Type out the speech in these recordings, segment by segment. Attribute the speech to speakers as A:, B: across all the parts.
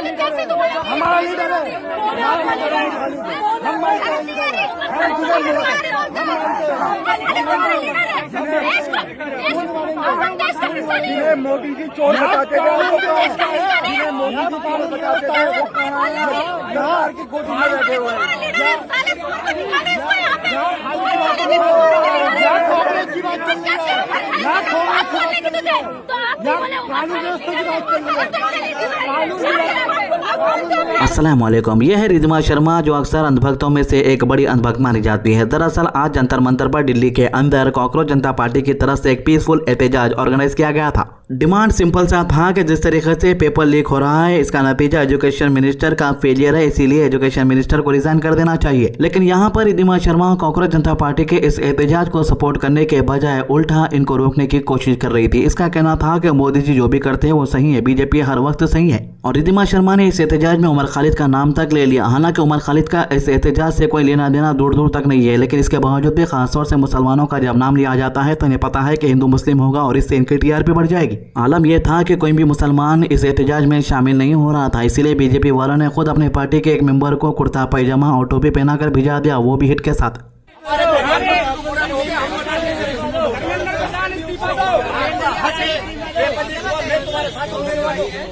A: हमारा लीडर है। जिन्हें मोदी जी चोर बताते थे, जिन्हें मोदी जी चोर बताते थे, वो बिहार की गोदी में बैठे हुए हैं।
B: अस्सलाम वालेकुम। यह है रिद्धिमा शर्मा, जो अक्सर अंधभक्तों में से एक बड़ी अंधभक्त मानी जाती है। दरअसल आज जंतर मंतर पर दिल्ली के अंदर कॉकरोच जनता पार्टी की तरफ से एक पीसफुल एहतजाज ऑर्गेनाइज किया गया था। डिमांड सिंपल सा था कि जिस तरीके से पेपर लीक हो रहा है, इसका नतीजा एजुकेशन मिनिस्टर का फेलियर है, इसीलिए एजुकेशन मिनिस्टर को रिजाइन कर देना चाहिए। लेकिन यहाँ पर रिद्धिमा शर्मा कॉकरोच जनता पार्टी के इस एहतजाज को सपोर्ट करने के बजाय उल्टा इनको रोकने की कोशिश कर रही थी। इसका कहना था कि मोदी जी जो भी करते हैं वो सही है, बीजेपी हर वक्त सही है। और रिद्धिमा शर्मा ने इस एहतजाज में उमर खालिद का नाम तक ले लिया। हालांकि उमर खालिद का इस एहतजाज से कोई लेना देना दूर दूर तक नहीं है, लेकिन इसके बावजूद भी खासतौर से मुसलमानों का जब नाम लिया जाता है तो इन्हें पता है कि हिंदू मुस्लिम होगा और इससे इनकी टीआरपी बढ़ जाएगी। आलम यह था कि कोई भी मुसलमान इस एहतजाज में शामिल नहीं हो रहा था, इसीलिए बीजेपी वालों ने खुद अपनी पार्टी के एक मेंबर को कुर्ता पैजामा और टोपी पहनाकर भिजा दिया, वो भी हिट के साथ।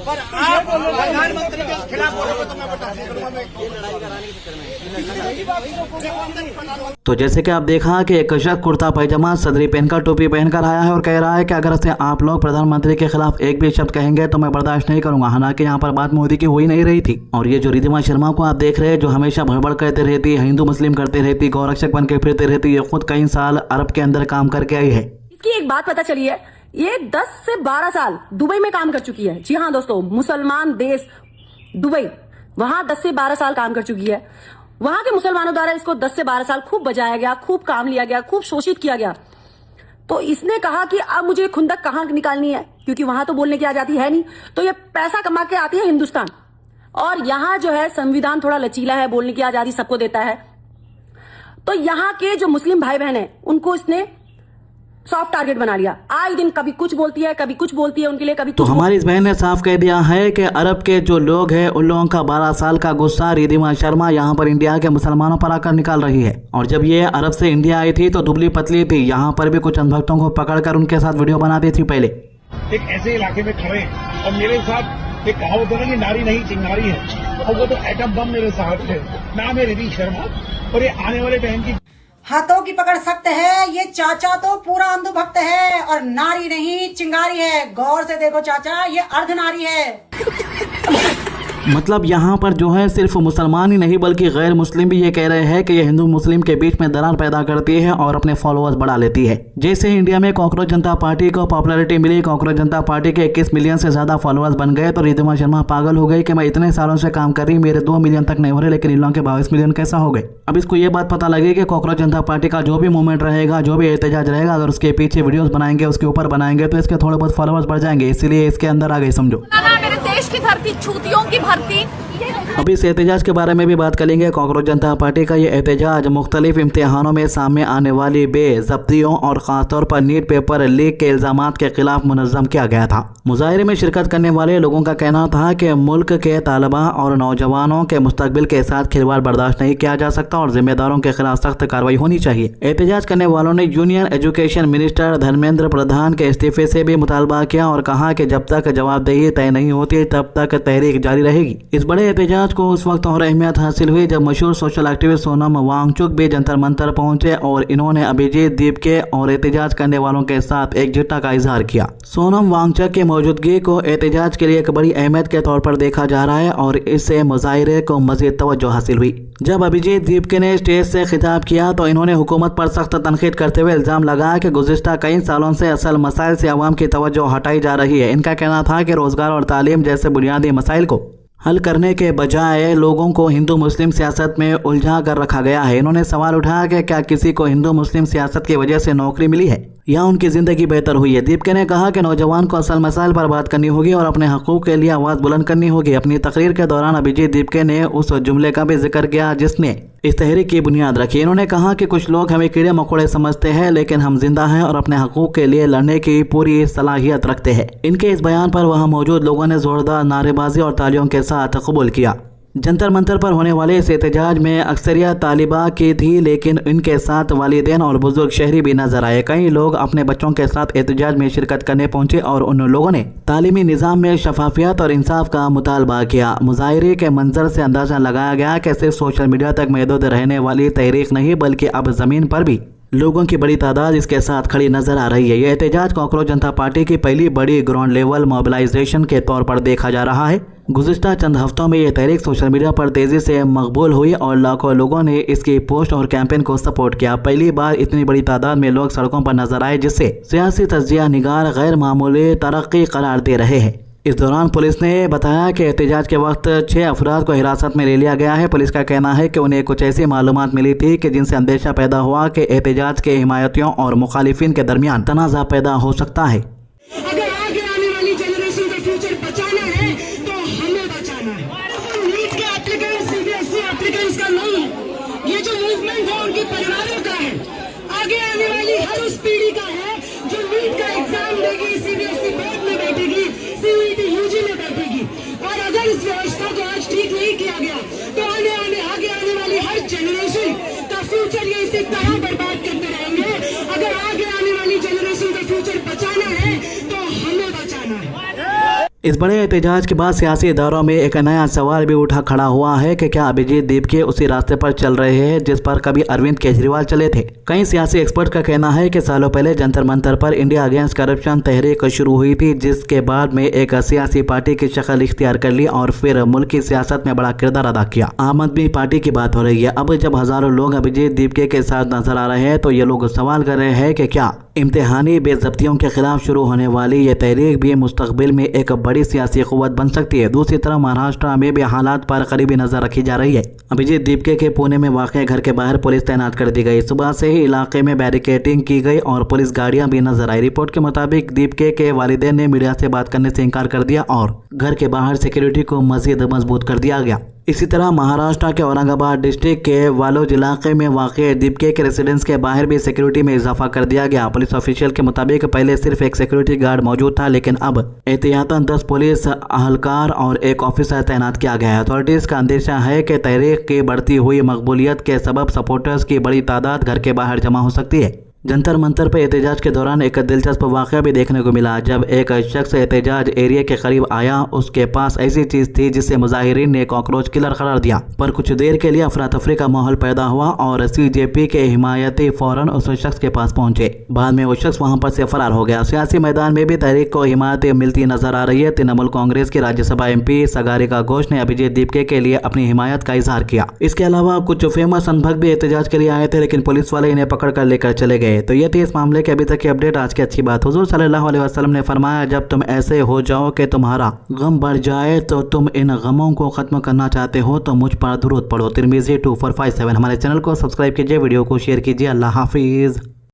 A: पर आप प्रधानमंत्री के खिलाफ बोलोगे तो मैं बता दूंगा।
B: तो जैसे कि आप देखा कि एक शख्स कुर्ता पैजामा सदरी पहनकर टोपी पहनकर आया है और कह रहा है कि अगर से आप लोग प्रधानमंत्री के खिलाफ एक भी शब्द कहेंगे तो मैं बर्दाश्त नहीं करूंगा। हालांकि यहाँ पर बात मोदी की हो ही नहीं रही थी। और ये जो रिद्धिमा शर्मा को आप देख रहे हैं, जो हमेशा भड़बड़ करते रहती है, हिंदू मुस्लिम करते रहती, गौरक्षक बन के फिरते रहती, ये खुद कई साल अरब के अंदर काम करके आई है।
C: इसकी एक बात पता चली है, ये 10 से 12 साल दुबई में काम कर चुकी है। जी हाँ दोस्तों, मुसलमान देश दुबई, वहां 10 से 12 साल काम कर चुकी है। वहां के मुसलमानों द्वारा इसको 10 से 12 साल खूब बजाया गया, खूब काम लिया गया, खूब शोषित किया गया। तो इसने कहा कि अब मुझे खुंदक कहां निकालनी है, क्योंकि वहां तो बोलने की आजादी है नहीं, तो ये पैसा कमा के आती है हिंदुस्तान। और यहाँ जो है संविधान थोड़ा लचीला है, बोलने की आजादी सबको देता है। तो यहाँ के जो मुस्लिम भाई बहन है उनको इसने सॉफ्ट टारगेट बना लिया। आए दिन कभी कुछ बोलती है, कभी कुछ बोलती है उनके लिए, कभी
B: तो हमारी इस बहन ने साफ कह दिया है कि अरब के जो लोग हैं उन लोगों का 12 साल का गुस्सा रिद्धिमा शर्मा यहाँ पर इंडिया के मुसलमानों पर आकर निकाल रही है। और जब ये अरब से इंडिया आई थी तो दुबली पतली थी, यहाँ पर भी कुछ अंधभक्तों को पकड़कर उनके साथ वीडियो बनाती थी। पहले
A: एक ऐसे इलाके में खड़े और मेरे साथ एक कहावत है ना कि नारी नहीं चिंगारी है, और वो तो एटम बम मेरे साथ है। नाम है रिद्धि शर्मा और ये आने वाले टाइम की
D: हाथों की पकड़ सख्त है। ये चाचा तो पूरा अंधभक्त है और नारी नहीं चिंगारी है। गौर से देखो चाचा, ये अर्ध नारी है।
B: मतलब यहाँ पर जो है सिर्फ मुसलमान ही नहीं बल्कि गैर मुस्लिम भी ये कह रहे हैं कि ये हिंदू मुस्लिम के बीच में दरार पैदा करती है और अपने फॉलोअर्स बढ़ा लेती है। जैसे इंडिया में कॉकरोच जनता पार्टी को पॉपुलैरिटी मिली, कॉकरोच जनता पार्टी के 21 मिलियन से ज्यादा फॉलोअर्स बन गए, तो रिद्धिमा शर्मा पागल हो गई कि मैं इतने सालों से काम कर रही, मेरे 2 मिलियन तक नहीं हो रहे, लेकिन इन लोगों के 22 मिलियन कैसा हो गए। अब इसको ये बात पता लगी कि कॉकरोच जनता पार्टी का जो भी मूवमेंट रहेगा, जो भी एहतजाज रहेगा, अगर उसके पीछे वीडियोस बनाएंगे, उसके ऊपर बनाएंगे, तो इसके थोड़े बहुत फॉलोअर्स बढ़ जाएंगे। इसलिए इसके अंदर आ गई, समझो
E: मेरे देश की धरती, छूतियों की भर्ती।
B: अभी इस एहतजाज के बारे में भी बात करेंगे। कॉकरोच जनता पार्टी का ये एहतजाज मुख्तलिफ इम्तिहानों में सामने आने वाली बेज़ब्तियों और खासतौर पर नीट पेपर लीक के इल्जामात के खिलाफ मुनज़्ज़म किया गया था। मुजाहरे में शिरकत करने वाले लोगों का कहना था कि मुल्क के तालिबा और नौजवानों के मुस्तकबिल के साथ खिलवाड़ बर्दाश्त नहीं किया जा सकता और जिम्मेदारों के खिलाफ सख्त कार्रवाई होनी चाहिए। एहतजाज करने वालों ने union education minister Dharmendra Pradhan के इस्तीफे से भी मुतालबा किया और कहा कि जब तक जवाबदेही तय नहीं होती तब तक तहरीक जारी रहेगी। इस बड़े एहतजाज को उस वक्त और अहमियत हासिल हुई जब मशहूर सोशल एक्टिविस्ट सोनम वांगचुक भी जंतर मंतर पहुंचे और इन्होंने अभिजीत दीपके और एहतजाज करने वालों के साथ एकजुटता का इजहार किया। सोनम वांगचुक की मौजूदगी को एहतजाज के लिए एक बड़ी अहमियत के तौर पर देखा जा रहा है और इससे मुजाहिरे को मजीद तवज्जो हासिल हुई। जब अभिजीत दीपके ने स्टेज से खिताब किया तो इन्होंने हुकूमत पर सख्त तनकीद करते हुए इल्जाम लगाया कि गुज़िश्ता कई सालों से असल मसाइल से अवाम की तवज्जो हटाई जा रही है। इनका कहना था कि रोजगार और तालीम जैसे बुनियादी मसाइल को हल करने के बजाय लोगों को हिंदू मुस्लिम सियासत में उलझा कर रखा गया है। इन्होंने सवाल उठाया कि क्या किसी को हिंदू मुस्लिम सियासत की वजह से नौकरी मिली है या उनकी जिंदगी बेहतर हुई है। दीपिका ने कहा कि नौजवान को असल मसाइल पर बात करनी होगी और अपने हकूक के लिए आवाज बुलंद करनी होगी। अपनी तकरीर के दौरान अभिजीत दीपिका ने उस जुमले का भी जिक्र किया जिसने इस तहरीक की बुनियाद रखी। इन्होंने कहा कि कुछ लोग हमें कीड़े मकोड़े समझते हैं, लेकिन हम जिंदा हैं और अपने हकूक के लिए लड़ने की पूरी सलाहियत रखते हैं। इनके इस बयान पर वहां मौजूद लोगों ने जोरदार नारेबाजी और तालियों के साथ कबूल किया। जंतर मंतर पर होने वाले इस एहतजाज में अक्सरियत तालिबा की थी, लेकिन इनके साथ वालिदैन और बुजुर्ग शहरी भी नजर आए। कई लोग अपने बच्चों के साथ एहतजाज में शिरकत करने पहुंचे और उन लोगों ने तालीमी निज़ाम में शफाफियत और इंसाफ का मुतालबा किया। मुजाहिरे के मंजर से अंदाजा लगाया गया कि सिर्फ सोशल मीडिया तक महदूद रहने वाली तहरीक नहीं, बल्कि अब जमीन पर भी लोगों की बड़ी तादाद इसके साथ खड़ी नजर आ रही है। यह एहतजाज कांग्रेस जनता पार्टी की पहली बड़ी ग्राउंड लेवल मोबिलाइजेशन के तौर पर देखा जा रहा है। गुज़िश्ता चंद हफ्तों में यह तहरीक सोशल मीडिया पर तेजी से मकबूल हुई और लाखों लोगों ने इसकी पोस्ट और कैंपेन को सपोर्ट किया। पहली बार इतनी बड़ी तादाद में लोग सड़कों पर नजर आए, जिससे सियासी तज्जिया निगार गैर मामूली तरक्की करार दे रहे हैं। इस दौरान पुलिस ने बताया कि एहतजाज के वक्त 6 अफराद को हिरासत में ले लिया गया है। पुलिस का कहना है कि उन्हें कुछ ऐसी मालूमात मिली थी कि जिनसे अंदेशा पैदा हुआ कि एहतजाज के हिमायतियों और मुखालिफिन के दरमियान तनाज़ा पैदा हो सकता है।
F: अगर आगे आने वाली जनरेशन का फ्यूचर बचाना है तो हमें बचाना है। नीट के एप्लीकेंट्स सीबीएसई एप्लीकेंट्स का नहीं है, ये जो मूवमेंट है उनके परिवारों का है। आगे आने वाली हर उस पीढ़ी का है जो नीट का एग्जाम देगी, सीबीएसई बोर्ड में बैठेगी, सीईटी यूजी में बैठेगी। और अगर इस व्यवस्था को आज ठीक नहीं किया गया तो आगे आने वाली हर जनरेशन का फ्यूचर ये इसी तरह बर्बाद करते रहेंगे। अगर आगे आने वाली जनरेशन का फ्यूचर बचाना है तो हमें बचाना है।
B: इस बड़े एहतजाज के बाद सियासी इदारों में एक नया सवाल भी उठा खड़ा हुआ है कि क्या अभिजीत दीपिका उसी रास्ते पर चल रहे हैं जिस पर कभी अरविंद केजरीवाल चले थे। कई सियासी एक्सपर्ट का कहना है कि सालों पहले जंतर मंतर पर इंडिया अगेंस्ट करप्शन तहरीक शुरू हुई थी, जिसके बाद में एक सियासी पार्टी की शक्ल इख्तियार कर ली और फिर मुल्क की सियासत में बड़ा किरदार अदा किया। आम आदमी पार्टी की बात हो रही है। अब जब हजारों लोग अभिजीत दीपिका के साथ नजर आ रहे हैं तो ये लोग सवाल कर रहे हैं कि क्या इम्तिहानी बेइज्जतियों के खिलाफ शुरू होने वाली ये तहरीक भी मुस्तकबिल में एक बड़ी सियासी कुव्वत बन सकती है। दूसरी तरफ महाराष्ट्र में भी हालात पर करीबी नजर रखी जा रही है। अभिजीत दीपिका के पुणे में वाक़ घर के बाहर पुलिस तैनात कर दी गई। सुबह से ही इलाके में बैरिकेडिंग की गई और पुलिस गाड़ियां भी नजर आई। रिपोर्ट के मुताबिक दीपिका के वालिदैन ने मीडिया से बात करने से इनकार कर दिया और घर के बाहर सिक्योरिटी को मजीद मजबूत कर दिया गया। इसी तरह महाराष्ट्र के औरंगाबाद डिस्ट्रिक्ट के वालोज इलाके में वाक़ दीपिका के रेसिडेंस के बाहर भी सिक्योरिटी में इजाफा कर दिया गया। पुलिस ऑफिशियल के मुताबिक पहले सिर्फ एक सिक्योरिटी गार्ड मौजूद था, लेकिन अब एहतियातन 10 पुलिस अहलकार और एक ऑफिसर तैनात किया गया है। अथॉरिटीज का अंदेशा है कि तहरीक की बढ़ती हुई मकबूलियत के सबब सपोर्टर्स की बड़ी तादाद घर के बाहर जमा हो सकती है। जंतर मंतर पर एहतजाज के दौरान एक दिलचस्प वाक़या भी देखने को मिला। जब एक शख्स एहतजाज एरिया के करीब आया, उसके पास ऐसी चीज थी जिसे मुजाहिरीन ने कॉकरोच किलर करार दिया। पर कुछ देर के लिए अफरा तफरी का माहौल पैदा हुआ और सीजेपी के हिमायती फौरन उस शख्स के पास पहुंचे। बाद में वो शख्स वहां पर से फरार हो गया। सियासी मैदान में भी तहरीक को हिमायत मिलती नजर आ रही है। तृणमूल कांग्रेस की राज्यसभा MP सागरिका घोष ने अभिजीत दीपिका के लिए अपनी हिमायत का इजहार किया। इसके अलावा कुछ फेमस अनुभव भी एहतजाज के लिए आए थे, लेकिन पुलिस वाले इन्हें पकड़ कर लेकर चले गए। तो ये थी इस मामले के अभी तक की अपडेट। आज की अच्छी बात, हुजूर सल्लल्लाहु अलैहि वसल्लम ने फरमाया, जब तुम ऐसे हो जाओ कि तुम्हारा गम बढ़ जाए तो तुम इन गमों को खत्म करना चाहते हो तो मुझ पर दुरूद पढ़ो। तिरमिज़ी 2457। हमारे चैनल को सब्सक्राइब कीजिए, वीडियो को शेयर कीजिए। अल्लाह हाफिज।